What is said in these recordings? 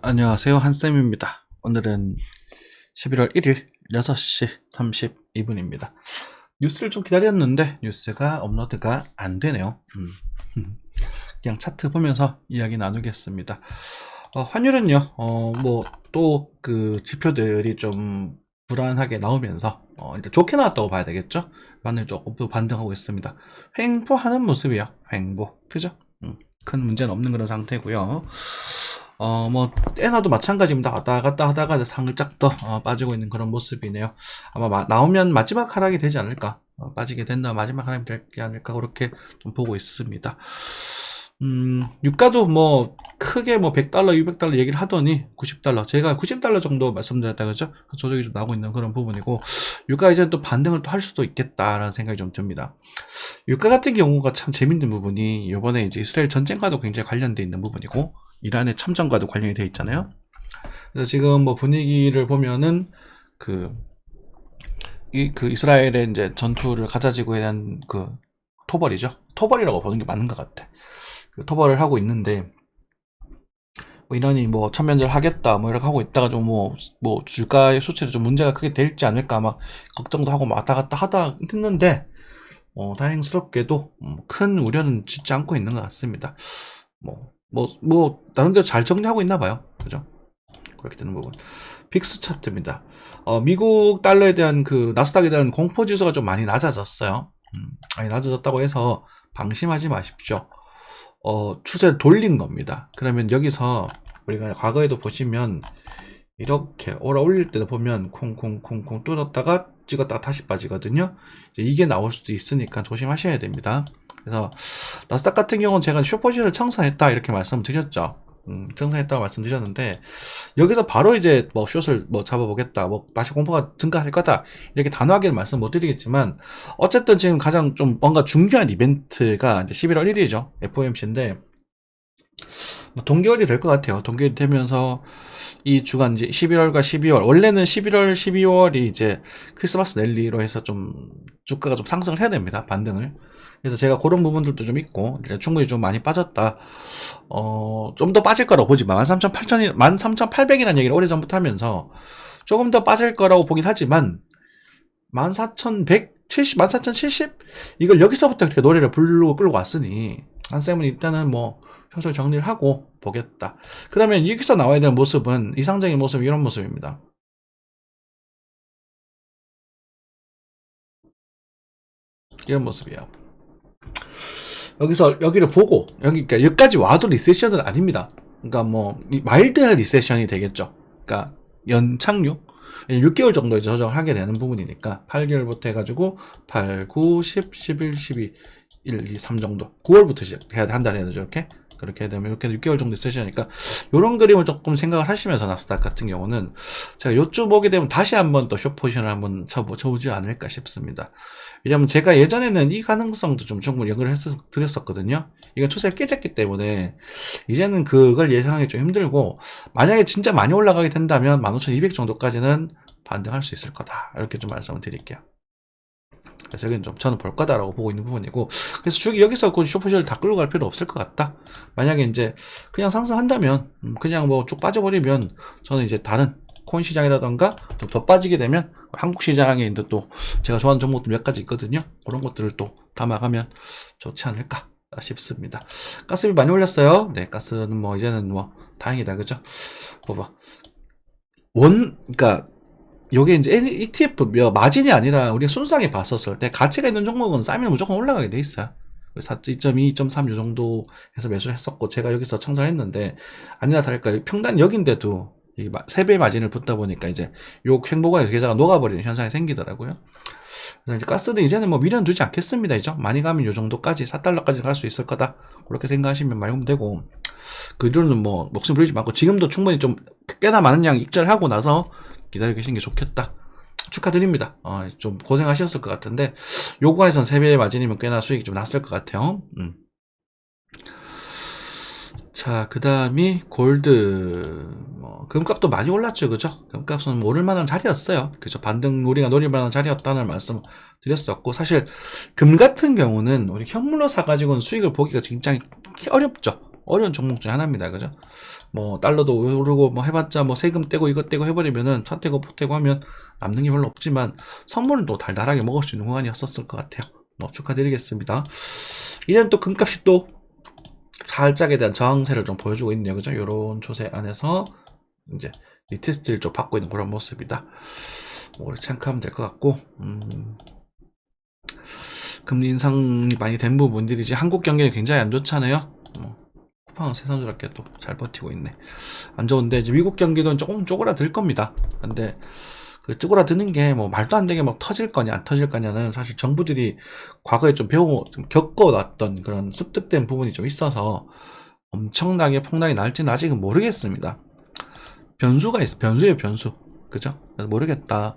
안녕하세요. 한쌤입니다. 오늘은 11월 1일 6시 32분입니다. 뉴스를 좀 기다렸는데 뉴스가 업로드가 안 되네요. 그냥 차트 보면서 이야기 나누겠습니다. 환율은요, 또 그 지표들이 좀 불안하게 나오면서 이제 좋게 나왔다고 봐야 되겠죠? 환율 조금 또 반등하고 있습니다. 횡보하는 모습이요. 횡보. 그죠? 큰 문제는 없는 그런 상태고요. 에나도 마찬가지입니다. 왔다 갔다 하다가 살짝 더 빠지고 있는 그런 모습이네요. 아마 나오면 마지막 하락이 되지 않을까. 빠지게 된다면 마지막 하락이 되지 않을까. 그렇게 좀 보고 있습니다. 유가도 크게 100달러, 200달러 얘기를 하더니 90달러. 제가 90달러 정도 말씀드렸다 그죠? 조정이 좀 나오고 있는 그런 부분이고, 유가 이제 또 반등을 또 할 수도 있겠다라는 생각이 좀 듭니다. 유가 같은 경우가 참 재밌는 부분이 이번에 이제 이스라엘 전쟁과도 굉장히 관련되어 있는 부분이고, 이란의 참전과도 관련이 되어 있잖아요. 그래서 지금 분위기를 보면은 그 이스라엘의 이제 전투를 가자지구에 대한 토벌이죠. 토벌이라고 보는 게 맞는 것 같아. 토벌을 하고 있는데, 이란이 천면제를 하겠다 이렇게 하고 있다가 좀 주가의 수치에 좀 문제가 크게 될지 않을까 막 걱정도 하고 왔다 갔다 하다 했는데, 다행스럽게도 큰 우려는 짓지 않고 있는 것 같습니다. 나름대로 잘 정리하고 있나 봐요. 그죠? 그렇게 되는 부분. 빅스 차트입니다. 미국 달러에 대한 나스닥에 대한 공포 지수가 좀 많이 낮아졌어요. 많이 낮아졌다고 해서 방심하지 마십시오. 추세를 돌린 겁니다. 그러면 여기서 우리가 과거에도 보시면 이렇게 올릴 때도 보면 콩콩콩콩 뚫었다가 찍었다가 다시 빠지거든요. 이게 나올 수도 있으니까 조심하셔야 됩니다. 그래서 나스닥 같은 경우는 제가 숏포지션을 청산했다 이렇게 말씀드렸죠. 청산했다고 말씀드렸는데, 여기서 바로 이제 숏을 잡아보겠다, 다시 공포가 증가할 거다 이렇게 단호하게 말씀 못 드리겠지만, 어쨌든 지금 가장 좀 뭔가 중요한 이벤트가 이제 11월 1일이죠. FOMC인데 동결이 될 것 같아요. 동결이 되면서 이 주간 이제 11월과 12월, 원래는 11월, 12월이 이제 크리스마스 랠리로 해서 좀 주가가 좀 상승을 해야 됩니다. 반등을. 그래서 제가 그런 부분들도 좀 있고, 충분히 좀 많이 빠졌다. 좀 더 빠질 거라고 보지만, 13,800이라는 얘기를 오래전부터 하면서 조금 더 빠질 거라고 보긴 하지만, 14,170, 14,070? 이걸 여기서부터 그렇게 노래를 끌고 왔으니, 한쌤은 일단은 현실 정리를 하고 보겠다. 그러면 여기서 나와야 되는 모습은, 이상적인 모습은 이런 모습입니다. 이런 모습이에요. 여기를 보고, 그러니까 여기까지 와도 리세션은 아닙니다. 그러니까 마일드한 리세션이 되겠죠. 그러니까 연착륙? 6개월 정도 조정을 하게 되는 부분이니까, 8개월부터 해가지고, 8, 9, 10, 11, 12, 1, 2, 3 정도. 9월부터 시작해야 돼. 한 달 해야 되죠, 이렇게. 그렇게 되면 이렇게 6개월 정도 있으시니까 이런 그림을 조금 생각을 하시면서 나스닥 같은 경우는 제가 요쯤 보게 되면 다시 한번 또 숏포지션을 한번 쳐보지 않을까 싶습니다. 왜냐면 제가 예전에는 이 가능성도 좀 충분히 연구를 드렸었거든요. 이건 추세를 깨졌기 때문에 이제는 그걸 예상하기 좀 힘들고, 만약에 진짜 많이 올라가게 된다면 15,200 정도까지는 반등할 수 있을 거다, 이렇게 좀 말씀을 드릴게요. 그래서 여기는 좀 저는 볼 거다라고 보고 있는 부분이고, 그래서 여기서 숏포지션을 다 끌고 갈 필요 없을 것 같다. 만약에 이제 그냥 상승한다면, 그냥 쭉 빠져버리면, 저는 이제 다른 코인 시장이라던가 좀 더 빠지게 되면 한국 시장에 이제 또 제가 좋아하는 종목들 몇 가지 있거든요. 그런 것들을 또 담아가면 좋지 않을까 싶습니다. 가스비 많이 올렸어요. 네, 가스는 이제는 다행이다, 그죠? 그러니까 요게 이제 ETF 마진이 아니라 우리가 순수하게 봤었을 때 가치가 있는 종목은 싸면 무조건 올라가게 돼 있어요. 4.2, 2.3 요 정도에서 매수를 했었고, 제가 여기서 청산했는데, 아니나 다를까 평단 여기인데도 3배 마진을 붙다 보니까 이제 요 행보관에서 계좌가 녹아버리는 현상이 생기더라고요. 그래서 이제 가스도 이제는 미련 두지 않겠습니다. 이죠? 많이 가면 요 정도까지 4달러까지 갈 수 있을 거다, 그렇게 생각하시면 말면 되고, 그 뒤로는 목숨 부리지 말고 지금도 충분히 좀 꽤나 많은 양 익절하고 나서 기다리고 계시는 게 좋겠다. 축하드립니다. 좀 고생하셨을 것 같은데, 요 구간에선 3배의 마진이면 꽤나 수익이 좀 났을 것 같아요. 자, 그 다음이 골드. 금값도 많이 올랐죠, 그죠? 금값은 오를만한 자리였어요. 그죠? 반등 우리가 노릴만한 자리였다는 말씀 드렸었고, 사실 금 같은 경우는 우리 현물로 사가지고는 수익을 보기가 굉장히 어렵죠. 어려운 종목 중에 하나입니다. 그죠? 뭐 달러도 오르고 뭐 해봤자 뭐 세금 떼고 이것 떼고 해버리면은 차 떼고 포 떼고 하면 남는 게 별로 없지만 선물은 또 달달하게 먹을 수 있는 구간이었을 것 같아요. 뭐 축하드리겠습니다. 이제는 또 금값이 또 살짝에 대한 저항세를 좀 보여주고 있네요. 그죠? 요런 조세 안에서 이제 리테스트를 좀 받고 있는 그런 모습이다. 뭐 이렇게 생각하면 될 것 같고, 금리 인상이 많이 된 부분들이지 한국 경기는 굉장히 안 좋잖아요. 쿠팡은 새삼스럽게 또 잘 버티고 있네. 안 좋은데 이제 미국 경기도 조금 쪼그라들 겁니다. 근데 그 쪼그라드는 게 뭐 말도 안 되게 막 터질 거냐 안 터질 거냐는 사실 정부들이 과거에 좀 겪어왔던 그런 습득된 부분이 좀 있어서 엄청나게 폭락이 날지는 아직은 모르겠습니다. 변수가 있어. 변수예요, 변수. 그죠? 모르겠다.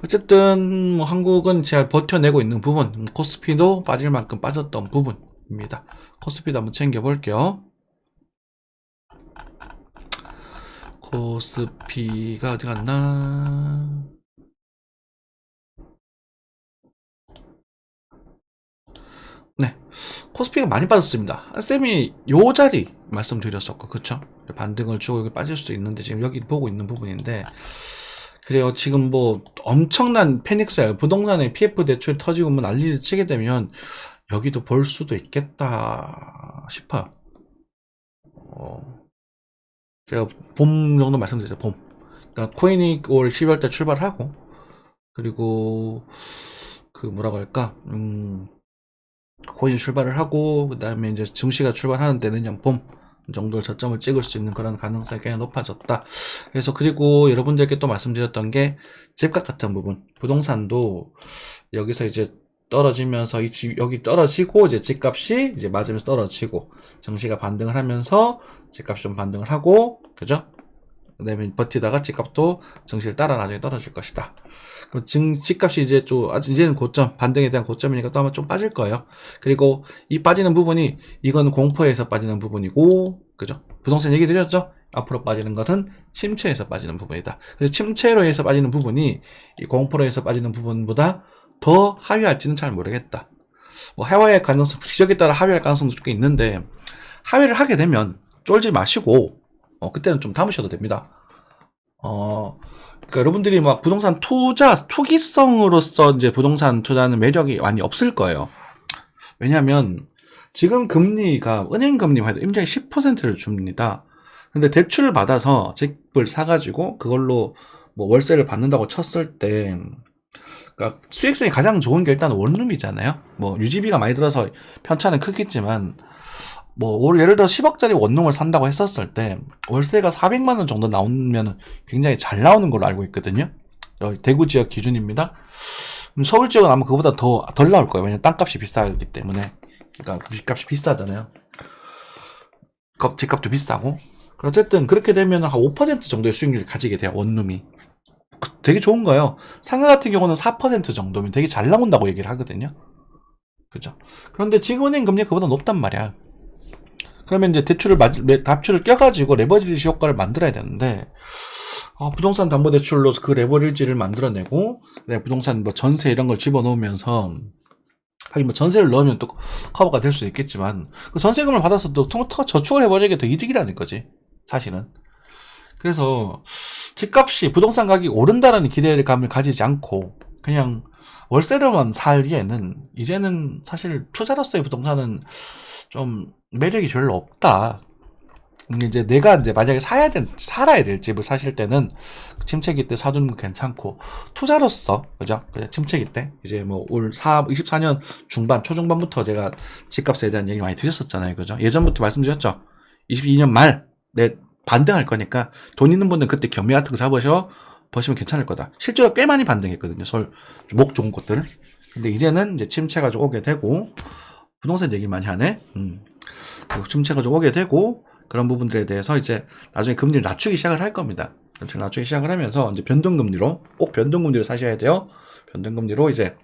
어쨌든 뭐 한국은 잘 버텨내고 있는 부분, 코스피도 빠질 만큼 빠졌던 부분입니다. 코스피도 한번 챙겨볼게요. 코스피가 어디 갔나? 네, 코스피가 많이 빠졌습니다. 쌤이 요 자리 말씀드렸었고, 그쵸? 반등을 주고 여기 빠질 수도 있는데 지금 여기 보고 있는 부분인데, 그래요. 지금 뭐 엄청난 패닉셀, 부동산에 PF 대출 터지고 뭐 난리를 치게 되면 여기도 볼 수도 있겠다 싶어요. 제가 봄 정도 말씀드렸죠. 봄. 그러니까 코인이 올 12월달 출발하고, 그리고 그 뭐라고 할까, 코인이 출발을 하고, 그 다음에 이제 증시가 출발하는 때는 그냥 봄 정도를 저점을 찍을 수 있는 그런 가능성이 굉장히 높아졌다. 그래서 그리고 여러분들께 또 말씀드렸던 게 집값 같은 부분, 부동산도 여기서 이제 떨어지면서 여기 떨어지고 이제 집값이 이제 맞으면서 떨어지고 증시가 반등을 하면서 집값이 좀 반등을 하고, 그죠? 그다음에 버티다가 집값도 증시를 따라 나중에 떨어질 것이다. 그럼 집값이 이제 이제는 고점, 반등에 대한 고점이니까 또 아마 좀 빠질 거예요. 그리고 이 빠지는 부분이 이건 공포에서 빠지는 부분이고, 그죠? 부동산 얘기 드렸죠? 앞으로 빠지는 것은 침체에서 빠지는 부분이다. 그래서 침체로 해서 빠지는 부분이 이 공포로 해서 빠지는 부분보다 더 하회할지는 잘 모르겠다. 뭐 하회할 가능성, 지역에 따라 하회할 가능성도 꽤 있는데 하회를 하게 되면 쫄지 마시고 그때는 좀 담으셔도 됩니다. 그러니까 여러분들이 막 부동산 투기성으로서 이제 부동산 투자는 매력이 많이 없을 거예요. 왜냐하면 지금 금리가 은행 금리만 해도 임대인 10%를 줍니다. 근데 대출을 받아서 집을 사가지고 그걸로 뭐 월세를 받는다고 쳤을 때, 그러니까 수익성이 가장 좋은 게 일단 원룸이잖아요. 뭐 유지비가 많이 들어서 편차는 크겠지만, 뭐 예를 들어 10억짜리 원룸을 산다고 했었을 때 월세가 400만 원 정도 나오면 굉장히 잘 나오는 걸로 알고 있거든요. 대구 지역 기준입니다. 서울 지역은 아마 그보다 덜 나올 거예요. 왜냐면 땅값이 비싸기 때문에. 그러니까 집값이 비싸잖아요. 집값도 비싸고. 어쨌든 그렇게 되면 한 5% 정도의 수익률을 가지게 돼요. 원룸이. 되게 좋은 거예요. 상가 같은 경우는 4% 정도면 되게 잘 나온다고 얘기를 하거든요. 그죠? 그런데 지금 은행 금리가 그보다 높단 말이야. 그러면 이제 대출을 껴가지고 레버리지 효과를 만들어야 되는데, 부동산 담보대출로 그 레버리지를 만들어내고, 부동산 뭐 전세 이런 걸 집어넣으면서, 하긴 뭐 전세를 넣으면 또 커버가 될 수 있겠지만, 그 전세금을 받아서 또 저축을 해버리는 게 더 이득이라는 거지, 사실은. 그래서 집값이 부동산 가격이 오른다라는 기대감을 가지지 않고 그냥 월세로만 살기에는 이제는 사실 투자로서의 부동산은 좀 매력이 별로 없다. 이제 내가 이제 만약에 살아야 될 집을 사실 때는 침체기 때 사두는 거 괜찮고, 투자로서, 그죠? 침체기 때, 이제 뭐 올 24년 중반, 초중반부터 제가 집값에 대한 얘기 많이 드렸었잖아요. 그죠? 예전부터 말씀드렸죠? 22년 말, 반등할 거니까 돈 있는 분들은 그때 경매 같은 거 보시면 괜찮을 거다. 실제로 꽤 많이 반등했거든요. 서울 목 좋은 곳들은. 근데 이제는 이제 침체가 좀 오게 되고, 부동산 얘기 많이 하네. 침체가 좀 오게 되고, 그런 부분들에 대해서 이제 나중에 금리를 낮추기 시작을 할 겁니다. 낮추기 시작을 하면서 이제 변동금리로, 꼭 변동금리로 사셔야 돼요. 변동금리로 이제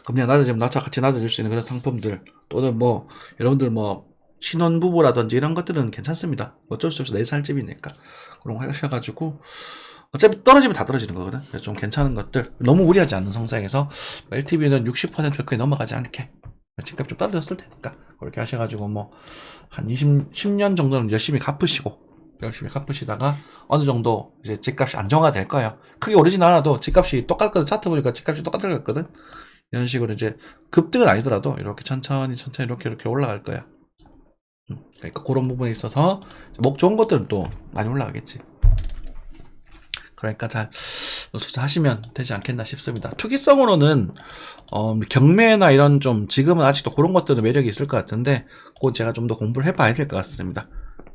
금리가 낮아지면 같이 낮아질 수 있는 그런 상품들, 또는 뭐 여러분들 뭐 신혼부부라든지 이런 것들은 괜찮습니다. 어쩔 수 없이 내 살 집이니까 그런 거 하셔가지고, 어차피 떨어지면 다 떨어지는 거거든. 그래서 좀 괜찮은 것들, 너무 무리하지 않는 성상에서 LTV는 60%를 거의 넘어가지 않게, 집값 좀 떨어졌을 테니까 그렇게 하셔가지고 뭐 한 10년 정도는 열심히 갚으시다가 어느 정도 이제 집값이 안정화될 거예요. 크게 오르진 않아도 집값이 똑같거든. 차트 보니까 집값이 똑같았거든. 이런 식으로 이제 급등은 아니더라도 이렇게 천천히 이렇게 올라갈 거야. 그러니까 그런 부분에 있어서 목 좋은 것들은 또 많이 올라가겠지. 그러니까 잘 투자하시면 되지 않겠나 싶습니다. 투기성으로는 경매나 이런 좀 지금은 아직도 그런 것들은 매력이 있을 것 같은데 그건 제가 좀 더 공부를 해봐야 될 것 같습니다.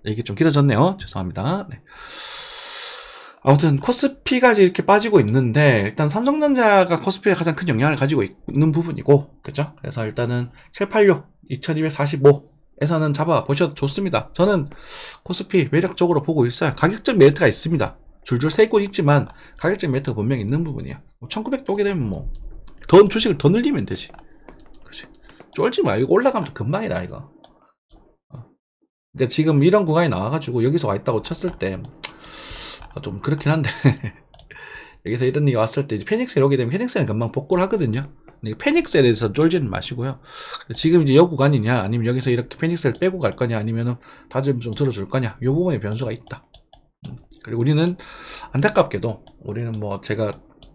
얘기 좀 길어졌네요. 죄송합니다. 네. 아무튼 코스피까지 이렇게 빠지고 있는데 일단 삼성전자가 코스피에 가장 큰 영향을 가지고 있는 부분이고 그죠? 그래서 일단은 786, 2245에서는 잡아보셔도 좋습니다. 저는 코스피 매력적으로 보고 있어요. 가격적 메리트가 있습니다. 줄줄 세고 있지만 가격적 메리트가 분명히 있는 부분이야. 1900도 오게 되면 뭐 더 주식을 더 늘리면 되지. 그치? 쫄지 마. 이거 올라가면 금방이라 이거. 근데 지금 이런 구간이 나와가지고 여기서 와 있다고 쳤을 때 좀 그렇긴 한데 여기서 이런 얘기 왔을 때 이제 패닉셀 오게 되면 패닉셀은 금방 복구를 하거든요. 근데 패닉셀에서 쫄지는 마시고요. 지금 이제 여 구간이냐 아니면 여기서 이렇게 패닉셀 빼고 갈 거냐 아니면은 다좀 들어줄 거냐 이 부분에 변수가 있다. 그리고 우리는 안타깝게도 우리는 뭐 제가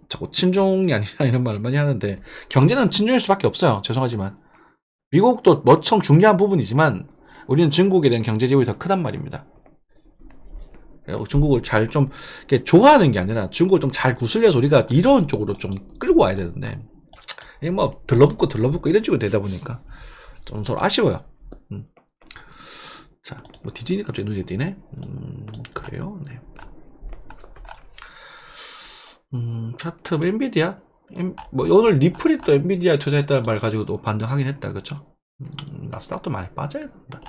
자꾸 친중이 아니냐 이런 말을 많이 하는데 경제는 친중일 수밖에 없어요. 죄송하지만 미국도 무척 중요한 부분이지만 우리는 중국에 대한 경제 지원이 더 크단 말입니다. 중국을 잘 좀 좋아하는 게 아니라 중국을 좀 잘 구슬려서 우리가 이런 쪽으로 좀 끌고 와야 되는데 이게 뭐 들러붙고 이런 식으로 되다 보니까 좀 서로 아쉬워요. 자, 뭐 디즈니 갑자기 눈에 띄네. 그래요. 네. 차트 엔비디아 뭐 오늘 리플이 또 엔비디아 투자했다는 말 가지고도 반등하긴 했다, 그쵸? 나스닥도 많이 빠져야 된다.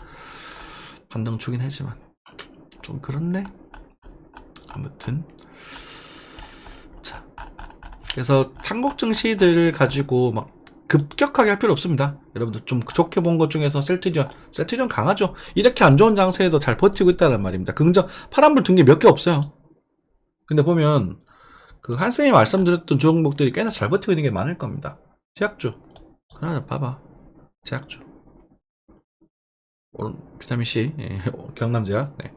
반등 주긴 했지만 좀 그렇네. 아무튼 자, 그래서 한국 증시들 가지고 막 급격하게 할 필요 없습니다. 여러분들 좀 좋게 본 것 중에서 셀트리온 강하죠. 이렇게 안 좋은 장세에도 잘 버티고 있다는 말입니다. 긍정 파란불 든 게 몇 개 없어요. 근데 보면 그 한쌤이 말씀드렸던 종목들이 꽤나 잘 버티고 있는 게 많을 겁니다. 제약주 하나 봐봐. 제약주 오늘 비타민C 경남제약 네.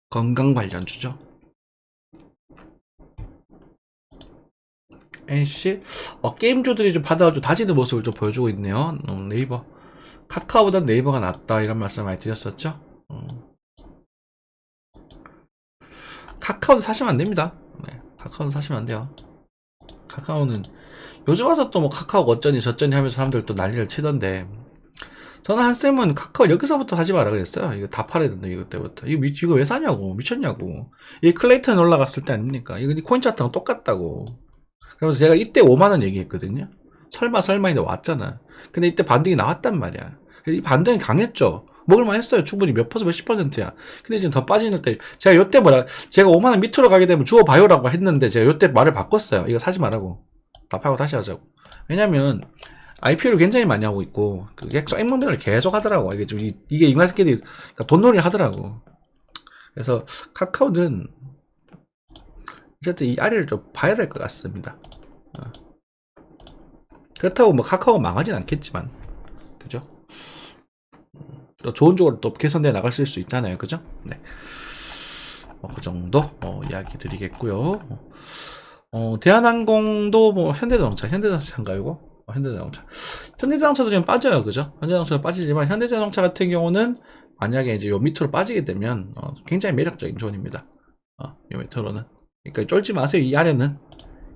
건강 관련주죠. NC 게임주들이 좀 받아가지고 다지는 모습을 좀 보여주고 있네요. 네이버 카카오보단 네이버가 낫다 이런 말씀 많이 드렸었죠. 카카오는 사시면 안 됩니다. 네, 카카오는 사시면 안 돼요. 카카오는 요즘 와서 또 뭐 카카오가 어쩌니 저쩌니 하면서 사람들 또 난리를 치던데 저는 한쌤은 카카오 여기서부터 사지 마라 그랬어요. 이거 다 팔아야 된다 이거 때부터. 이거 왜 사냐고 미쳤냐고. 이 클레이턴 올라갔을 때 아닙니까? 이거 코인 차트랑 똑같다고. 그래서 제가 이때 5만원 얘기했거든요. 설마 했는데 왔잖아. 근데 이때 반등이 나왔단 말이야. 이 반등이 강했죠. 먹을만 했어요. 충분히 몇십 퍼센트야. 근데 지금 더 빠지는 때, 제가 요때 제가 5만원 밑으로 가게 되면 주워봐요라고 했는데, 제가 요때 말을 바꿨어요. 이거 사지 말라고. 다 팔고 다시 하자고. 왜냐면, IPO를 굉장히 많이 하고 있고, 그게 액문비를 계속 하더라고. 이게 좀, 이게 인간새끼들이 돈놀이 하더라고. 그래서, 카카오는, 어쨌든 이 아래를 좀 봐야 될 것 같습니다. 그렇다고 뭐 카카오가 망하진 않겠지만, 그죠? 또 좋은 쪽으로 또 개선돼 나갈 수 있잖아요, 그죠? 네. 그 정도 이야기 드리겠고요. 대한항공도 뭐 현대자동차인가요, 이거? 현대자동차도 지금 빠져요, 그죠? 현대자동차도 빠지지만 현대자동차 같은 경우는 만약에 이제 요 밑으로 빠지게 되면 굉장히 매력적인 존입니다. 요 밑으로는. 그러니까 쫄지 마세요, 이 아래는.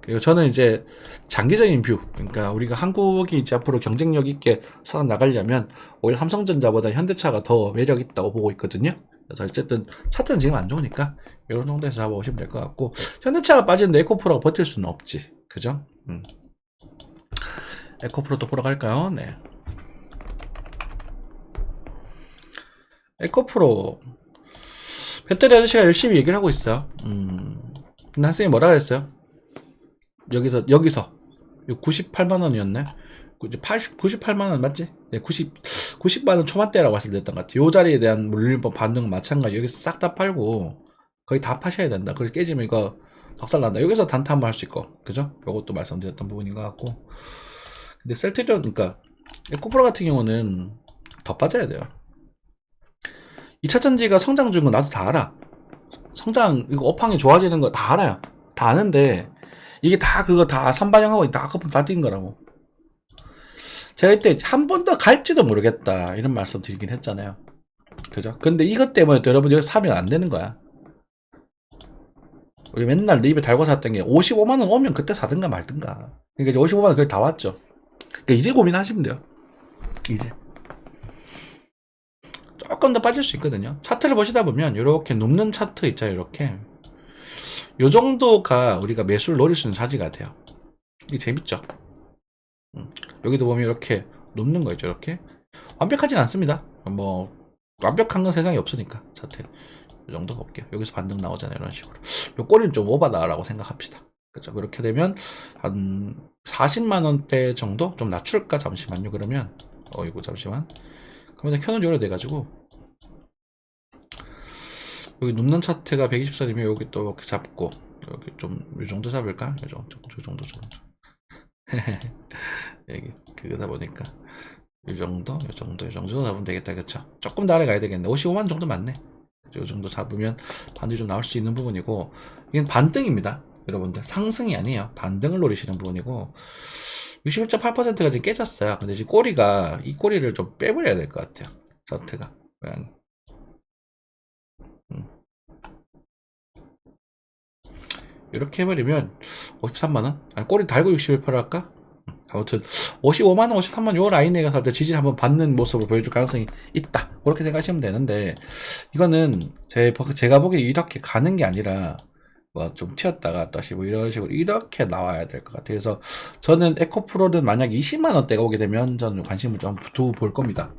그리고 저는 이제 장기적인 뷰, 그러니까 우리가 한국이 이제 앞으로 경쟁력 있게 살아나가려면 오히려 삼성전자보다 현대차가 더 매력 있다고 보고 있거든요. 그래서 어쨌든 차트는 지금 안 좋으니까 이런 정도에서 잡아보시면 될 것 같고, 현대차가 빠지는데 에코프로가 버틸 수는 없지, 그죠? 에코프로 또 보러 갈까요? 네. 에코프로 배터리 아저씨가 열심히 얘기를 하고 있어요. 근데 한쌤이 뭐라 그랬어요? 여기서 98만원이었네. 98만원 맞지? 네, 90만원 초반대라고 말씀드렸던 것 같아요. 요 자리에 대한 물림법 반등은 마찬가지. 여기서 싹 다 팔고 거의 다 파셔야 된다. 그걸 깨지면 이거 박살난다. 여기서 단타 한번 할 수 있고, 그죠? 요것도 말씀드렸던 부분인 것 같고. 근데 셀트리온, 그러니까 에코프로 같은 경우는 더 빠져야 돼요. 2차 전지가 성장 중인 건 나도 다 알아. 성장, 이거 업황이 좋아지는 거 다 알아요. 다 아는데, 이게 다 그거 다 선반영하고 다 거품 다 뛴 거라고. 제가 이때 한 번 더 갈지도 모르겠다. 이런 말씀 드리긴 했잖아요. 그죠? 근데 이것 때문에 또 여러분 여기 사면 안 되는 거야. 우리 맨날 입에 달고 샀던 게 55만원 오면 그때 사든가 말든가. 그러니까 이제 55만원 그게 다 왔죠. 그러니까 이제 고민하시면 돼요. 이제. 조금 더 빠질 수 있거든요. 차트를 보시다 보면 이렇게 눕는 차트 있잖아요. 이렇게 요 정도가 우리가 매수를 노릴 수 있는 사지 같아요. 이게 재밌죠. 여기도 보면 이렇게 눕는 거 있죠. 이렇게 완벽하진 않습니다. 뭐 완벽한 건 세상에 없으니까. 차트 이 정도 볼게요. 여기서 반등 나오잖아요. 이런 식으로 요 꼬리는 좀 오바다라고 생각합시다. 그렇죠. 그렇게 되면 한 40만원대 정도 좀 낮출까? 잠시만요. 그러면 이거 잠시만. 그러면 켜놓은 지 오래돼가지고 여기 눕는 차트가 120선이면 여기 또 이렇게 잡고 여기 좀 이 정도 잡을까? 이 정도 정도 여기 그거다 보니까 이 정도 잡으면 되겠다. 그쵸? 조금 더 아래 가야 되겠네. 55만 정도 맞네. 이 정도 잡으면 반등이 좀 나올 수 있는 부분이고, 이건 반등입니다. 여러분들 상승이 아니에요. 반등을 노리시는 부분이고, 61.8%가 지금 깨졌어요. 근데 지금 이 꼬리를 좀 빼버려야 될 것 같아요. 차트가 이렇게 해버리면 53만원? 아니 꼬리 달고 61% 할까? 아무튼 55만원, 53만원 요 라인에 가서 지지를 한번 받는 모습을 보여줄 가능성이 있다. 그렇게 생각하시면 되는데, 이거는 제가 보기에 이렇게 가는 게 아니라 뭐 좀 튀었다가 다시 뭐 이런 식으로 이렇게 나와야 될 것 같아요. 그래서 저는 에코프로는 만약 20만원대가 오게 되면 저는 관심을 좀 두고 볼 겁니다.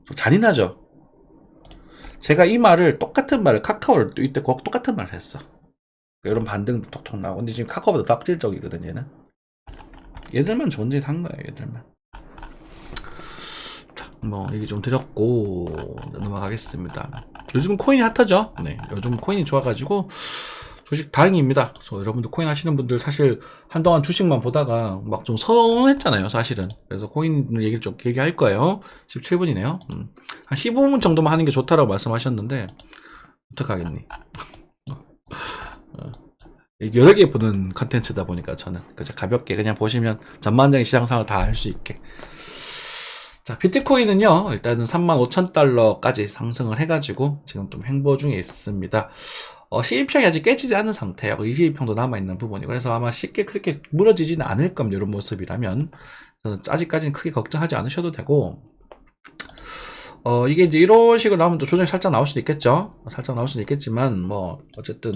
좀 잔인하죠? 제가 이 말을 똑같은 말을 카카오를 이때 꼭 똑같은 말을 했어. 이런 반등도 톡톡 나오고. 근데 지금 카카오보다 닥질적이거든 얘는. 얘들만 존재를 한 거예요. 얘들만. 자, 뭐 얘기 좀 드렸고 넘어가겠습니다. 요즘 코인이 핫하죠. 네, 요즘 코인이 좋아가지고 주식 다행입니다. 그래서 여러분들 코인 하시는 분들 사실 한동안 주식만 보다가 막 좀 서운했잖아요, 사실은. 그래서 코인 얘기를 좀 얘기할 거예요. 17분이네요. 한 15분 정도만 하는 게 좋다라고 말씀하셨는데 어떡하겠니? 여러 개 보는 컨텐츠다 보니까 저는 그저 가볍게 그냥 보시면 전반적인 시장 상황을 다 알 수 있게. 자, 비트코인은요, 일단은 35,000달러까지 상승을 해가지고 지금 좀 행보 중에 있습니다. 12평이 아직 깨지지 않은 상태예요. 22평도 남아있는 부분이고, 그래서 아마 쉽게 그렇게 무너지지는 않을 겁니다. 이런 모습이라면. 아직까지는 크게 걱정하지 않으셔도 되고, 이게 이제 이런 식으로 나오면 또 조정이 살짝 나올 수도 있겠죠. 살짝 나올 수도 있겠지만, 뭐, 어쨌든,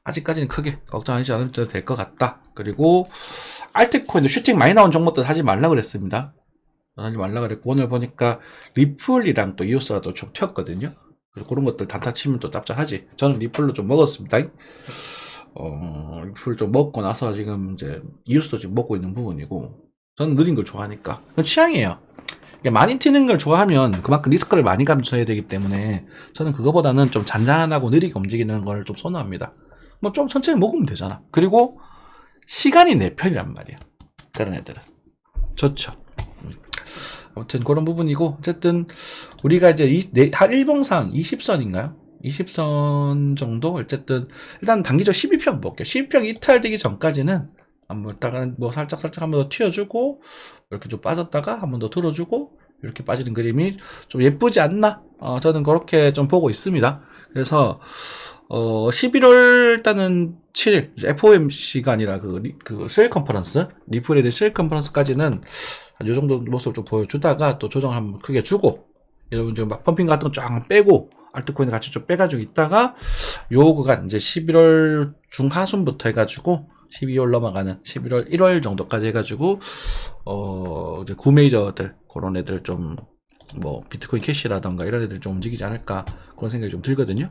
아직까지는 크게 걱정하지 않으셔도 될 것 같다. 그리고, 알트코인도 슈팅 많이 나온 종목들 사지 말라 그랬습니다. 하지 말라 그랬고, 오늘 보니까 리플이랑 또 이오스가 또 좀 튀었거든요. 그래서 그런 것들 단타 치면 또 짭짤하지. 저는 리플로 좀 먹었습니다. 리플 좀 먹고 나서 지금 이제 이오스도 지금 먹고 있는 부분이고, 저는 느린 걸 좋아하니까. 그건 취향이에요. 많이 튀는 걸 좋아하면 그만큼 리스크를 많이 감수해야 되기 때문에 저는 그거보다는 좀 잔잔하고 느리게 움직이는 걸 좀 선호합니다. 뭐 좀 천천히 먹으면 되잖아. 그리고 시간이 내 편이란 말이야. 그런 애들은. 좋죠. 아무튼 그런 부분이고, 어쨌든 우리가 이제 일봉상 20선인가요? 20선 정도? 어쨌든 일단 단기적 12평 볼게요. 12평 이탈되기 전까지는 한번 일단 뭐 살짝 한번 더 튀어주고, 이렇게 좀 빠졌다가 한번 더 들어주고, 이렇게 빠지는 그림이 좀 예쁘지 않나? 저는 그렇게 좀 보고 있습니다. 그래서 11월 일단은 7일 FOMC가 아니라 그 세일 컨퍼런스, 리플에 대한 세일 컨퍼런스까지는 이 정도 모습을 좀 보여주다가 또 조정을 한번 크게 주고, 여러분들 막 펌핑 같은 거 쫙 빼고 알트코인 같이 좀 빼가지고 있다가 요거가 이제 11월 중하순부터 해가지고 12월 넘어가는 11월 1월 정도까지 해가지고 이제 구메이저들 그런 애들 좀 뭐 비트코인 캐시라던가 이런 애들 좀 움직이지 않을까 그런 생각이 좀 들거든요.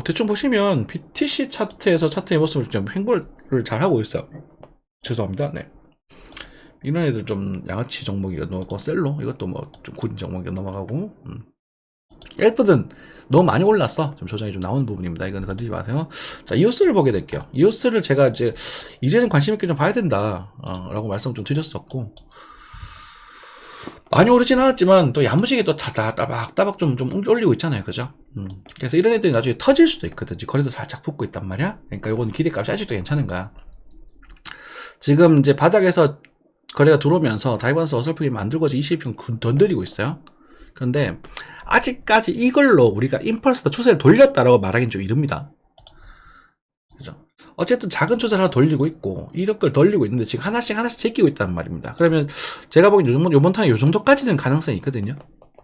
대충 보시면 BTC 차트에서 차트의 모습을 좀 행보를 잘 하고 있어요. 죄송합니다. 네. 이런 애들 좀 양아치 종목이 넘어가고, 셀로 이것도 뭐 좀 구린 종목이 넘어가고, 엘프든 너무 많이 올랐어. 좀 조정이 좀 나오는 부분입니다. 이건 건드리지 마세요. 자, 이오스를 보게 될게요. 이오스를 제가 이제는 관심 있게 좀 봐야 된다. 라고 말씀 좀 드렸었고. 많이 오르진 않았지만, 또 야무지게 또 따박따박 좀 올리고 있잖아요. 그죠? 그래서 이런 애들이 나중에 터질 수도 있거든. 거래도 살짝 붙고 있단 말이야. 그러니까 요건 기대값이 아직도 괜찮은 거야. 지금 이제 바닥에서 거래가 들어오면서 다이버스 어설프게 만들고서 22평 던드리고 있어요. 그런데 아직까지 이걸로 우리가 임펄스터 추세를 돌렸다라고 말하기는 좀 이릅니다. 그죠? 어쨌든 작은 추세를 하나 돌리고 있고 이런 걸 돌리고 있는데 지금 하나씩 제끼고 있단 말입니다. 그러면 제가 보기엔 요번 턴에 요 정도까지는 가능성이 있거든요.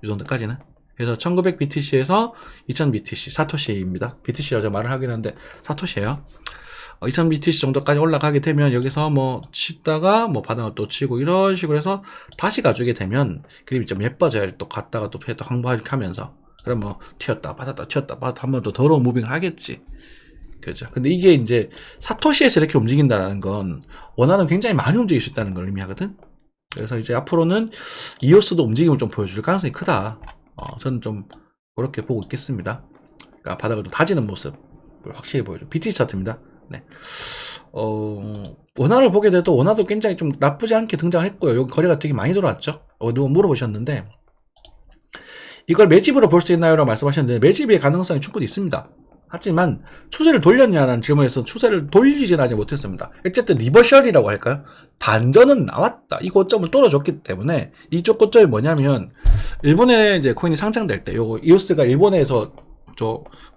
요 정도까지는. 그래서 1900 BTC에서 2000 BTC 사토시입니다. BTC라고 제가 말을 하긴 하는데 사토시예요. 2000 BTC 정도까지 올라가게 되면 여기서 뭐 치다가 뭐 바닥을 또 치고 이런 식으로 해서 다시 가주게 되면 그림이 좀 예뻐져야 또 갔다가 또 항복하게 하면서 그럼 뭐 튀었다 받았다 튀었다 받았다 한 번 더 더러운 무빙을 하겠지. 그죠. 근데 이게 이제 사토시에서 이렇게 움직인다는 건 원하는 굉장히 많이 움직일 수 있다는 걸 의미하거든. 그래서 이제 앞으로는 이오스도 움직임을 좀 보여줄 가능성이 크다. 저는 좀 그렇게 보고 있겠습니다. 그러니까 바닥을 좀 다지는 모습을 확실히 보여줘. BTC 차트입니다. 네. 원화를 보게 돼도 원화도 굉장히 좀 나쁘지 않게 등장을 했고요. 여기 거래가 되게 많이 들어왔죠. 누가 물어보셨는데 이걸 매집으로 볼 수 있나요? 라고 말씀하셨는데 매집의 가능성이 충분히 있습니다. 하지만 추세를 돌렸냐는 질문에서 추세를 돌리진 아직 못했습니다. 어쨌든 리버셜이라고 할까요? 반전은 나왔다. 이 고점을 뚫어줬기 때문에 이쪽 고점이 뭐냐면 일본에 이제 코인이 상장될 때 요거 이오스가 일본에서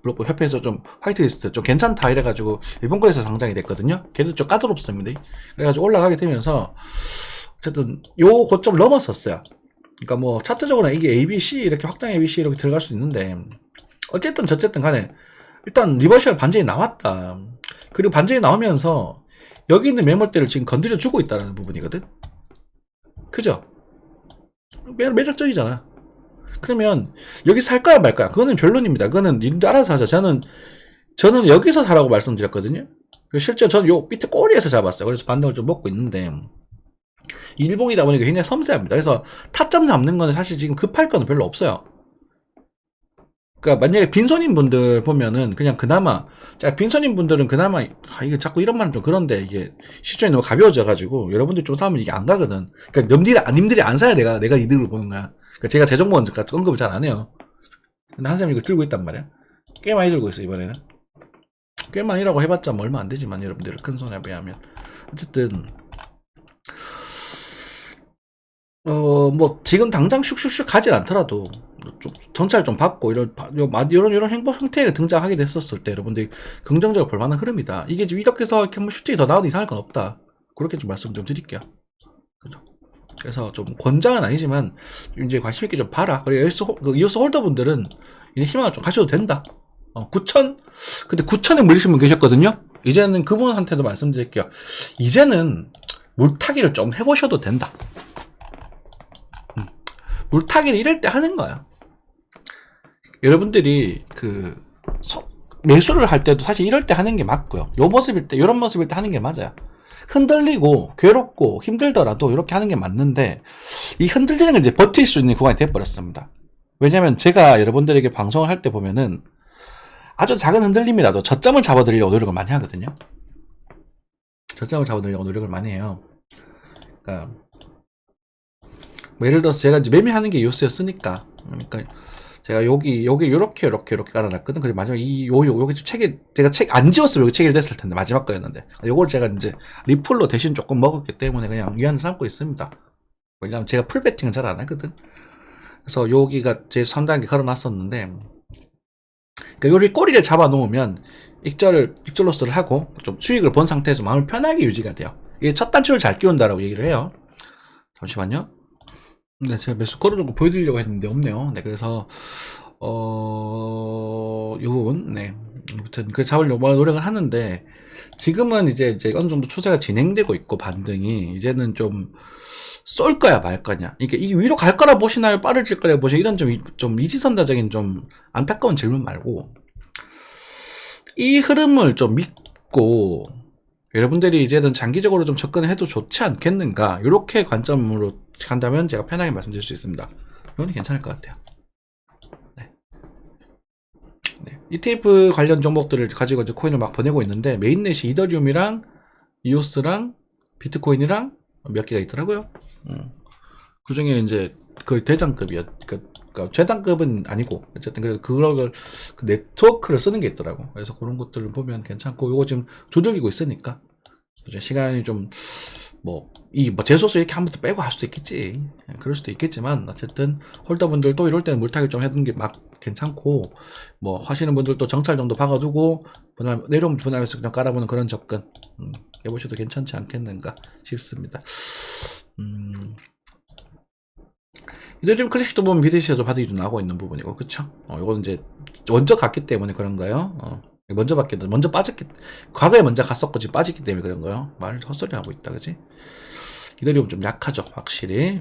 블록버 협회에서 좀 화이트리스트 좀 괜찮다 이래가지고 일본 거에서 상장이 됐거든요. 걔도 좀 까다롭습니다. 그래가지고 올라가게 되면서 어쨌든 요 고점을 넘었었어요. 그러니까 뭐 차트적으로는 이게 ABC 이렇게 확장 ABC 이렇게 들어갈 수 있는데 어쨌든 저쨌든 간에 일단 리버셜 반전이 나왔다. 그리고 반전이 나오면서 여기 있는 매물대를 지금 건드려 주고 있다는 부분이거든. 그죠? 매력적이잖아. 그러면 여기 살 거야 말 거야? 그거는 변론입니다. 그거는 님들 알아서 하자. 저는 여기서 사라고 말씀드렸거든요. 실제 저는 요 밑에 꼬리에서 잡았어요. 그래서 반등을 좀 먹고 있는데 일봉이다 보니까 굉장히 섬세합니다. 그래서 타점 잡는 거는 사실 지금 급할 거는 별로 없어요. 그러니까 만약에 빈손인 분들 보면은 그냥 그나마 빈손인 분들은 그나마 이게 자꾸 이런 말은 좀 그런데 이게 시중에 너무 가벼워져가지고 여러분들 좀 사면 이게 안 가거든. 그러니까 님들이 안 사야 내가 이득을 보는 거야. 그러니까 제가 재정보원 언급을 잘 안 해요. 근데 한샘이 이걸 들고 있단 말이야. 꽤 많이 들고 있어 이번에는. 꽤 많이라고 해봤자 뭐 얼마 안 되지만 여러분들 큰 손에 비하면 어쨌든 뭐 지금 당장 슉슉슉 가진 않더라도 좀 정찰 좀 받고 이런 형태가 등장하게 됐었을 때 여러분들이 긍정적으로 볼 만한 흐름이다. 이게 지금 이렇게 해서 이렇게 뭐 슈팅이 더 나와도 이상할 건 없다. 그렇게 좀 말씀 좀 드릴게요. 그죠? 그래서 좀 권장은 아니지만 이제 관심 있게 좀 봐라. 그리고 이오스 홀더분들은 이제 희망을 좀 가셔도 된다. 9,000? 근데 9,000에 물리신 분 계셨거든요. 이제는 그분한테도 말씀드릴게요. 이제는 물타기를 좀 해보셔도 된다. 물타기는 이럴 때 하는 거야. 여러분들이 매수를 할 때도 사실 이럴 때 하는 게 맞고요. 이런 모습일 때 하는 게 맞아요. 흔들리고 괴롭고 힘들더라도 이렇게 하는 게 맞는데 이 흔들리는 걸 이제 버틸 수 있는 구간이 돼버렸습니다. 왜냐면 제가 여러분들에게 방송을 할 때 보면은 아주 작은 흔들림이라도 저점을 잡아드리려고 노력을 많이 하거든요. 저점을 잡아드리려고 노력을 많이 해요. 그러니까 뭐 예를 들어서 제가 이제 매매하는 게 이오스였으니까 그러니까 제가 여기 이렇게 깔아놨거든. 그리고 마지막에 여기 제가 책 안 지웠으면 여기 책 됐을 텐데 마지막 거였는데 요걸 제가 이제 리플로 대신 조금 먹었기 때문에 그냥 위안을 삼고 있습니다. 왜냐면 제가 풀 배팅은 잘 안 하거든. 그래서 여기가 제 3단계 걸어놨었는데 그러니까 요리 꼬리를 잡아 놓으면 익절로스를 하고 좀 수익을 본 상태에서 마음을 편하게 유지가 돼요. 이게 첫 단추를 잘 끼운다라고 얘기를 해요. 잠시만요. 네, 제가 매수 걸어놓은 거 보여드리려고 했는데 없네요. 네, 그래서 요 부분, 네, 아무튼 그 잡으려고 노력을 하는데 지금은 이제 어느 정도 추세가 진행되고 있고 반등이 이제는 좀 쏠 거야 말 거냐. 이게 위로 갈 거라 보시나요? 빠르질 거라 보시나요? 이런 좀 이지선다적인 좀 안타까운 질문 말고 이 흐름을 좀 믿고 여러분들이 이제는 장기적으로 좀 접근해도 좋지 않겠는가 이렇게 관점으로 간다면 제가 편하게 말씀드릴 수 있습니다. 이건 괜찮을 것 같아요. 네. ETF 관련 종목들을 가지고 이제 코인을 막 보내고 있는데 메인넷이 이더리움이랑 이오스랑 비트코인이랑 몇 개가 있더라고요. 그 중에 이제 거의 대장급이었. 그러니까 최단급은 아니고 어쨌든 그래도 그걸 그 네트워크를 쓰는 게 있더라고. 그래서 그런 것들을 보면 괜찮고 요거 지금 조정이고 있으니까 시간이 좀 뭐 재소수 이렇게 한 번 더 빼고 할 수도 있겠지. 그럴 수도 있겠지만 어쨌든 홀더분들도 이럴 때는 물타기 좀 해두는 게 막 괜찮고 뭐 하시는 분들도 정찰 정도 박아두고 내려오면 분할해서 그냥 깔아보는 그런 접근 해보셔도 괜찮지 않겠는가 싶습니다. 이더리움 클래식도 보면 BTC에도 바닥이 좀 나오고 있는 부분이고, 그쵸? 이거는 이제 먼저 갔기 때문에 그런 거예요. 먼저 빠졌기, 과거에 먼저 갔었고 지금 빠졌기 때문에 그런 거예요. 말 헛소리 하고 있다, 그지? 이더리움 좀 약하죠, 확실히.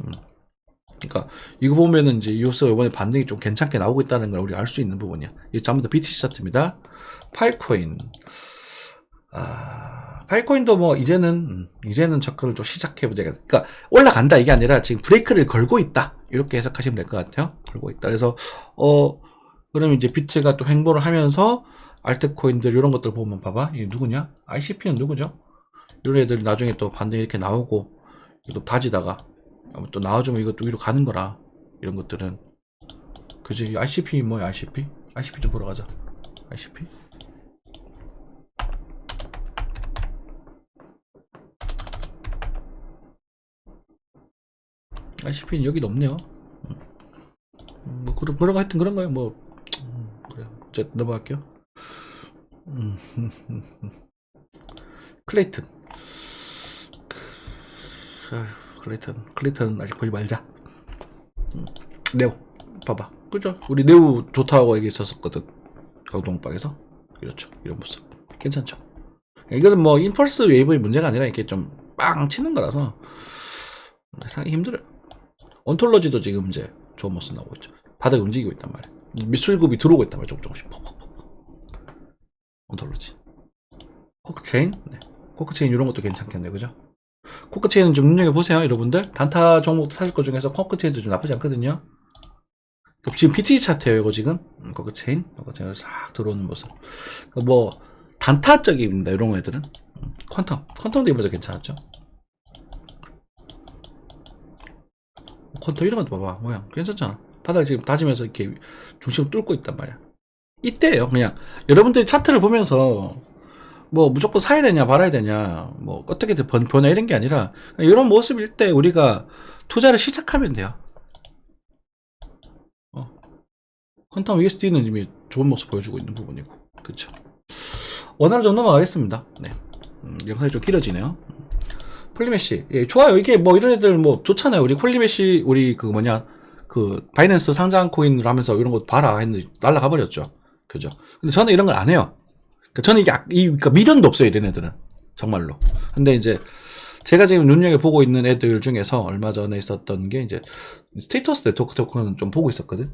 그러니까 이거 보면은 이제 이오스가 이번에 반등이 좀 괜찮게 나오고 있다는 걸 우리 알 수 있는 부분이야. 이게 전부 다 BTC 차트입니다. 파이코인. 파이코인도 뭐 이제는 접근을 좀 시작해보자. 그러니까 올라간다 이게 아니라 지금 브레이크를 걸고 있다. 이렇게 해석하시면 될 것 같아요. 걸고 있다. 그래서 그럼 이제 비트가 또 횡보를 하면서 알트코인들 이런 것들 보면 봐봐. 이게 누구냐? ICP는 누구죠? 이런 애들이 나중에 또 반등이 이렇게 나오고 또 다지다가 또 나와주면 이것도 위로 가는 거라. 이런 것들은 그지? ICP 뭐야? ICP? ICP 좀 보러 가자. ICP? ICP는 여기도 없네요. 뭐 그런 거 하여튼 그런 거예요. 뭐 그래. 이제 넘어갈게요. 클레이튼. 클레이튼 아직 보지 말자. 네오 봐봐. 그죠? 우리 네오 좋다고 얘기했었거든. 경동방에서. 그렇죠. 이런 모습 괜찮죠? 이거는 뭐 인펄스 웨이브의 문제가 아니라 이렇게 좀 빵 치는 거라서 상당히 힘들어요. 온톨러지도 지금 이제 좋은 모습 나오고 있죠. 바닥이 움직이고 있단 말이야. 수급이 들어오고 있단 말이야. 조금씩. 온톨러지. 코크체인? 네. 코크체인 이런 것도 괜찮겠네요. 그죠? 코크체인은 좀 눈여겨보세요. 여러분들. 단타 종목 사실 것 중에서 코크체인도 좀 나쁘지 않거든요. 지금 BTC 차트예요. 이거 지금. 코크체인. 코크체인 싹 들어오는 모습. 뭐 단타적입니다. 이런 애들은. 퀀텀도 이번에 괜찮았죠. 퀀텀 이런 것도 봐봐. 모양 괜찮잖아. 바닥을 지금 다지면서 이렇게 중심을 뚫고 있단 말이야. 이때예요. 그냥 여러분들이 차트를 보면서 뭐 무조건 사야 되냐 말아야 되냐 뭐 어떻게든 변화 이런 게 아니라 이런 모습일 때 우리가 투자를 시작하면 돼요. 퀀텀 USD는 이미 좋은 모습 보여주고 있는 부분이고, 그쵸. 원화로 좀 넘어가겠습니다. 네. 영상이 좀 길어지네요. 폴리메시, 예, 좋아요. 이게 뭐 이런 애들 뭐 좋잖아요. 우리 폴리메시, 우리 그 바이낸스 상장 코인을 하면서 이런 거 봐라 했는데 날라가 버렸죠. 그죠. 근데 저는 이런 걸 안 해요. 그러니까 저는 그러니까 미련도 없어요, 이런 애들은. 정말로. 근데 이제 제가 지금 눈여겨보고 있는 애들 중에서 얼마 전에 있었던 게 이제 스테이터스 네트워크 토큰은 좀 보고 있었거든.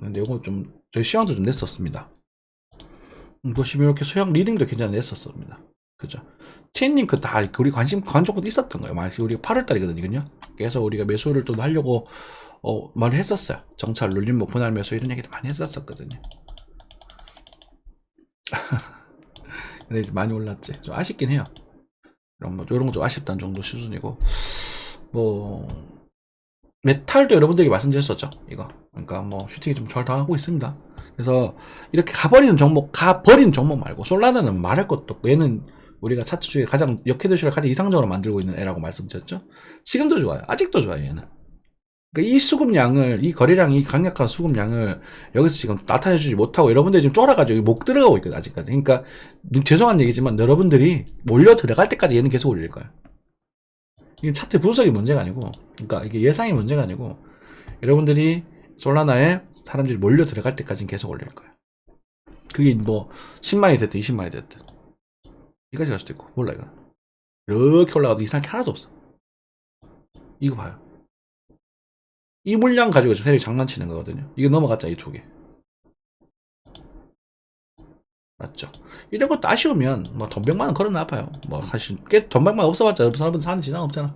근데 이거 좀 저희 시황도 좀 냈었습니다. 보시면 이렇게 소형 리딩도 괜찮게 냈었습니다. 그죠? 체인님 다 우리 관심도 있었던 거예요. 우리가 8월달이거든요. 그래서 우리가 매수를 좀 하려고 말을 했었어요. 정찰, 눌림목, 분할 매수 이런 얘기도 많이 했었거든요. 근데 이제 많이 올랐지. 좀 아쉽긴 해요. 이런 거 좀 아쉽다는 정도 수준이고, 뭐 메탈도 여러분들에게 말씀드렸었죠. 이거. 그러니까 뭐 슈팅이 좀 잘 당하고 있습니다. 그래서 이렇게 가버리는 종목 말고 솔라나는 말할 것도 없고 얘는 우리가 차트 중에 가장 역헤드쇼를 가장 이상적으로 만들고 있는 애라고 말씀드렸죠. 지금도 좋아요. 아직도 좋아요. 얘는. 그러니까 이 수급량을, 이 거래량, 이 강력한 수급량을 여기서 지금 나타내주지 못하고 여러분들이 지금 쫄아가지고 못 들어가고 있거든, 아직까지. 그러니까 죄송한 얘기지만 여러분들이 몰려 들어갈 때까지 얘는 계속 올릴 거예요. 이게 차트 분석이 문제가 아니고, 그러니까 이게 예상이 문제가 아니고, 여러분들이 솔라나에 사람들이 몰려 들어갈 때까지는 계속 올릴 거예요. 그게 뭐 10만이 됐든 20만이 됐든 여기까지 갈 수도 있고, 몰라 이거. 이렇게 올라가도 이상할 게 하나도 없어. 이거 봐요. 이 물량 가지고 세력이 장난치는 거거든요. 이거 넘어갔자 이 두 개. 맞죠? 이런 것도 아쉬우면 뭐 돈 100만원 걸어놔 봐요. 뭐 사실 돈 100만원 없어봤자 사람은 사는 지장 없잖아.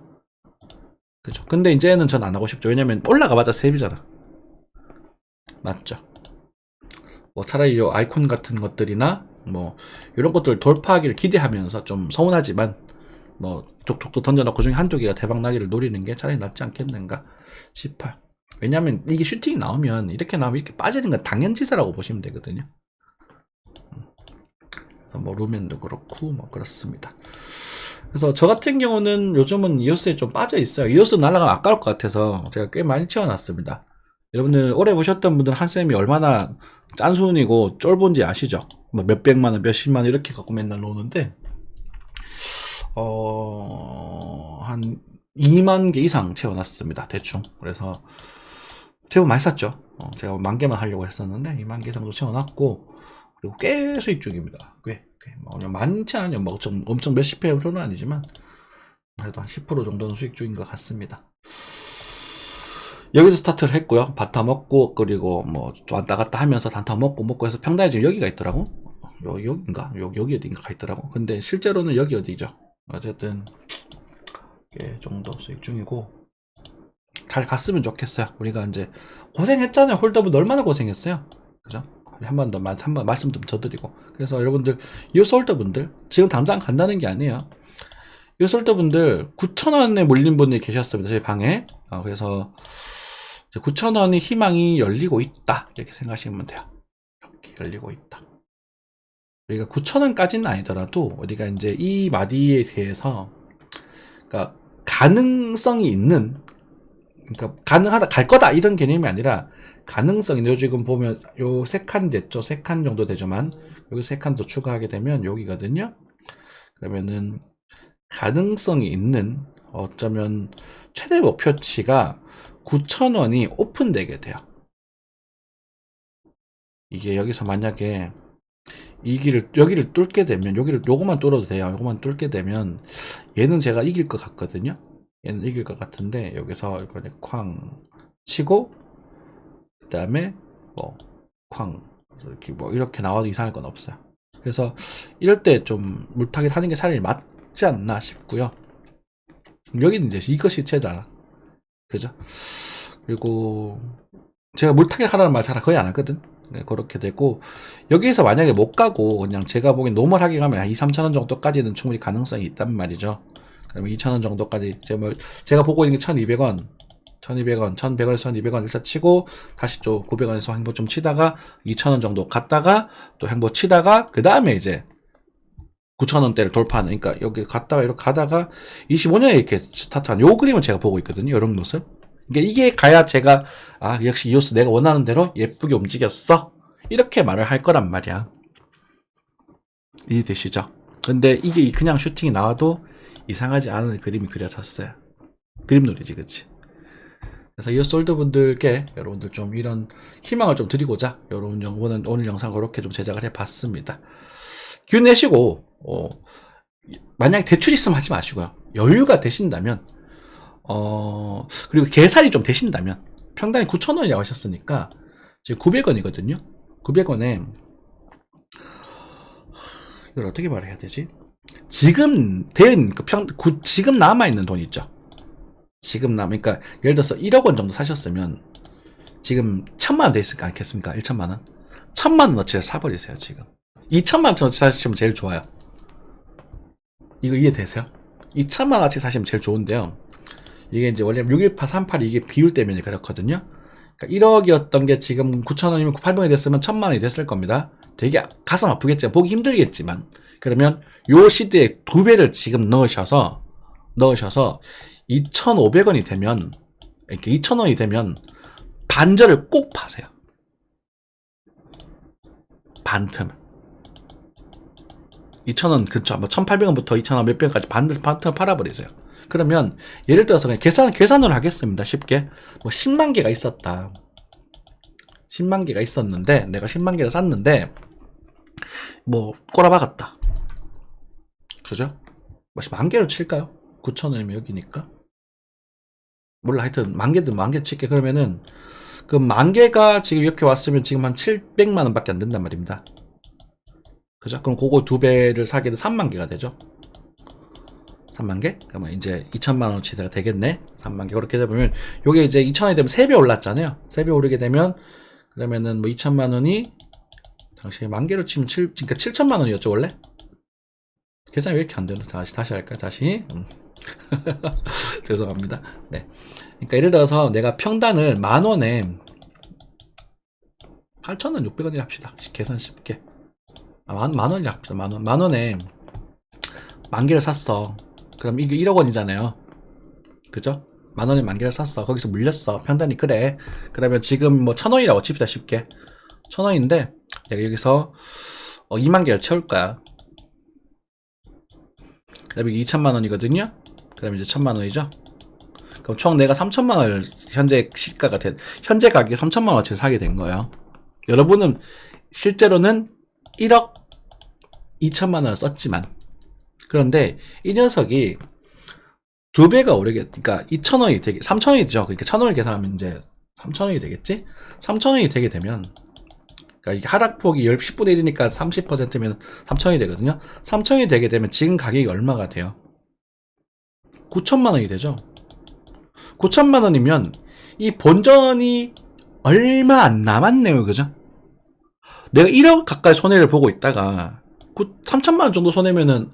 그죠? 근데 이제는 전 안 하고 싶죠. 왜냐면 올라가봤자 세비잖아. 맞죠? 뭐 차라리 요 아이콘 같은 것들이나 뭐 이런 것들을 돌파하기를 기대하면서 좀 서운하지만 뭐 톡톡톡 던져놓고 그 중에 한두 개가 대박 나기를 노리는 게 차라리 낫지 않겠는가 싶어요. 왜냐면 이게 슈팅이 나오면 이렇게 나오면 이렇게 빠지는 건 당연지사라고 보시면 되거든요. 그래서 뭐 루멘도 그렇고 뭐 그렇습니다. 그래서 저 같은 경우는 요즘은 이오스에 좀 빠져 있어요. 이오스 날아가면 아까울 것 같아서 제가 꽤 많이 채워놨습니다. 여러분들 오래 보셨던 분들 한쌤이 얼마나 짠순이고 쫄본지 아시죠? 뭐 몇백만원, 몇십만원 이렇게 갖고 맨날 노는데 한 2만 개 이상 채워놨습니다. 대충. 그래서 제법 많이 샀죠. 제가 10,000개만 하려고 했었는데 2만 개 정도 채워놨고 그리고 꽤 수익 중입니다. 꽤 뭐 많지 않아요. 뭐 엄청 몇십 회는 아니지만 그래도 한 10% 정도는 수익 중인 것 같습니다. 여기서 스타트를 했고요. 바타 먹고 그리고 뭐 왔다 갔다 하면서 단타 먹고 해서 평단에 지금 여기가 있더라고. 여기인가? 여기 어딘가 있더라고. 근데 실제로는 여기 어디죠? 어쨌든 꽤 정도 수익 중이고 잘 갔으면 좋겠어요. 우리가 이제 고생했잖아요. 홀더분 얼마나 고생했어요. 그죠? 한 번 말씀 좀 더 드리고. 그래서 여러분들 이오스 홀더분들 지금 당장 간다는 게 아니에요. 이오스 홀더분들 9,000원에 몰린 분이 계셨습니다. 저희 방에. 그래서 9,000원의 희망이 열리고 있다. 이렇게 생각하시면 돼요. 이렇게 열리고 있다. 우리가 9,000원까지는 아니더라도 우리가 이제 이 마디에 대해서 그러니까 가능성이 있는 그러니까 가능하다 갈 거다 이런 개념이 아니라 가능성이 요 지금 보면 요 3칸 됐죠. 3칸 정도 되지만 여기 3칸 더 추가하게 되면 여기거든요. 그러면은 가능성이 있는 어쩌면 최대 목표치가 9,000원이 오픈되게 돼요. 이게 여기서 만약에 여기를 뚫게 되면 요거만 뚫어도 돼요. 요거만 뚫게 되면 얘는 제가 이길 것 같거든요. 얘는 이길 것 같은데 여기서 이거 쾅 치고 그 다음에 뭐 쾅 이렇게 나와도 이상할 건 없어요. 그래서 이럴 때 좀 물타기를 하는 게 차라리 맞지 않나 싶고요. 여기는 이제 이것이 최다. 그죠? 그리고 제가 물타기를 하라는 말 잘 거의 안 하거든. 네, 그렇게 되고 여기에서 만약에 못 가고 그냥 제가 보기엔 노멀하게 가면 한 2-3천원 정도까지는 충분히 가능성이 있단 말이죠. 그러면 2,000원 정도까지 제가 보고 있는 게 1,200원 1,100원에서 1,200원 일단 치고 다시 또 900원에서 행보 좀 치다가 2,000원 정도 갔다가 또 행보 치다가 그 다음에 이제 9,000원대를 돌파하는 그러니까 여기 갔다가 이렇게 가다가 25년에 이렇게 스타트한 요 그림을 제가 보고 있거든요. 이런 모습. 그러니까 이게 가야 제가 역시 이오스 내가 원하는 대로 예쁘게 움직였어 이렇게 말을 할 거란 말이야. 이해되시죠? 근데 이게 그냥 슈팅이 나와도 이상하지 않은 그림이 그려졌어요. 그림놀이지 그치? 그래서 이오스 홀더분들께 여러분들 좀 이런 희망을 좀 드리고자 여러분 오늘 영상 그렇게 좀 제작을 해봤습니다. 기운 내시고 만약에 대출 있으면 하지 마시고요. 여유가 되신다면 그리고 계산이 좀 되신다면 평단이 9,000원이라고 하셨으니까 지금 900원이거든요. 900원에 이걸 어떻게 말해야 되지? 지금 지금 남아있는 돈 있죠. 그러니까 예를 들어서 1억 원 정도 사셨으면 지금 1,000만 원 돼 있을까 않겠습니까? 1,000만 원. 1,000만 원어치를 사버리세요 지금. 2,000만 원어치 사시면 제일 좋아요. 이거 이해되세요? 2,000만 원어치 사시면 제일 좋은데요. 이게 이제 원래 618, 38 이게 비율 때문에 그렇거든요. 그러니까 1억이었던 게 지금 9,000원이면 800원이 됐으면 1,000만 원이 됐을 겁니다. 되게 가슴 아프겠지만 보기 힘들겠지만 그러면 요 시대에 2배를 지금 넣으셔서 2,500원이 되면 이렇게 2,000원이 되면 반절을 꼭 파세요. 반틈 2,000원 그쵸? 뭐 1,800원부터 2,000원 몇 배까지 반틈 팔아버리세요. 그러면 예를 들어서 그냥 계산을 하겠습니다. 쉽게 뭐 10만 개가 있었다. 10만 개가 있었는데 내가 10만 개를 샀는데 뭐 꼬라박았다. 그죠? 뭐 10,000개로 칠까요? 9,000원이면 여기니까 몰라 하여튼 만 개 칠게. 그러면은 그 10,000개가 지금 이렇게 왔으면 지금 한 700만 원밖에 안 된단 말입니다. 그죠? 그럼 그거 2배를 사게 되면 3만 개가 되죠. 3만 개? 그러면 이제 2,000만 원어치가 되겠네. 3만 개. 그렇게 되면 요게 이제 2,000원이 되면 3배 올랐잖아요. 3배 오르게 되면 그러면은 뭐 2,000만 원이 당시 만개로 치면 그러니까 7천만 원이었죠 원래? 계산이 왜 이렇게 안 되나? 다시 할까요? 다시. 죄송합니다. 네. 그러니까 예를 들어서 내가 평단을 10,000원에 8,000원, 600원이라 합시다. 계산 쉽게. 만 원이라 합시다. 만 원에 만 개를 샀어. 그럼 이게 1억 원이잖아요. 그죠? 만 원에 만 개를 샀어. 거기서 물렸어. 평단이 그래. 그러면 지금 뭐 1,000원이라고 칩시다. 쉽게. 1,000원인데 내가 여기서 2만 개를 채울 거야. 그다음에 2천만 원이거든요. 그다음에 이제 1,000만 원이죠. 그럼 총 내가 3천만 원을 현재 현재 가격에 3천만 원어치를 사게 된 거예요. 여러분은 실제로는 1억 2천만 원을 썼지만, 그런데 이 녀석이 두 배가 오르게, 그러니까 2,000원이 되게 3,000원이죠. 그러니까 1,000원을 계산하면 이제 3,000원이 되겠지. 3,000원이 되게 되면, 그러니까 이게 하락폭이 10분의 1이니까 30%면 3,000원이 되거든요. 3,000원이 되게 되면 지금 가격이 얼마가 돼요? 9천만 원이 되죠. 9천만 원이면 이 본전이 얼마 안 남았네요. 그죠? 내가 1억 가까이 손해를 보고 있다가 3천만 원 정도 손해면은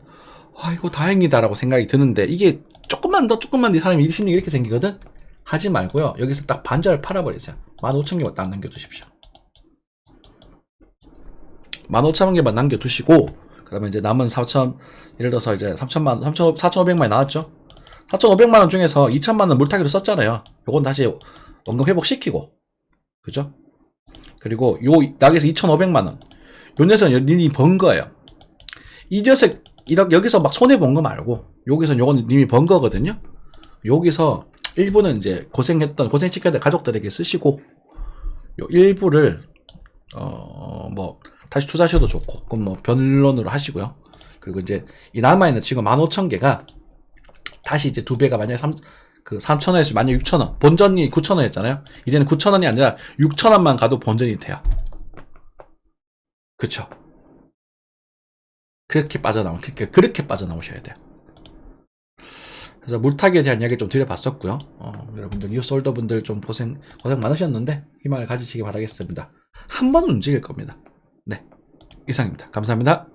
이거 다행이다라고 생각이 드는데, 이게 조금만 더 사람이 심리 이렇게 생기거든? 하지 말고요. 여기서 딱 반절을 팔아버리세요. 15,000개만 딱 남겨두십시오. 15,000개만 남겨두시고, 그러면 이제 남은 4천, 예를 들어서 이제 4,500만이 나왔죠? 4,500만원 중에서 2천만원 물타기로 썼잖아요. 요건 다시 원금 회복시키고, 그죠? 그리고 여기서 2,500만원. 요 녀석은 님이 번 거예요. 이 녀석, 여기서 막 손해본 거 말고, 여기서 요건 님이 번 거거든요? 여기서 일부는 이제 고생시켜야 될 가족들에게 쓰시고, 요 일부를, 다시 투자하셔도 좋고, 그럼 뭐 변론으로 하시고요. 그리고 이제 이 남아있는 지금 15,000개가 다시 이제 두 배가 만약에 3,000원에서 만약 6,000원, 본전이 9,000원이었잖아요. 이제는 9,000원이 아니라 6,000원만 가도 본전이 돼요. 그쵸? 그렇게 빠져나오셔야 돼요. 그래서 물타기에 대한 이야기 좀 드려봤었고요. 여러분들 뉴스홀더 분들 좀 고생 많으셨는데 희망을 가지시기 바라겠습니다. 한 번 움직일 겁니다. 네, 이상입니다. 감사합니다.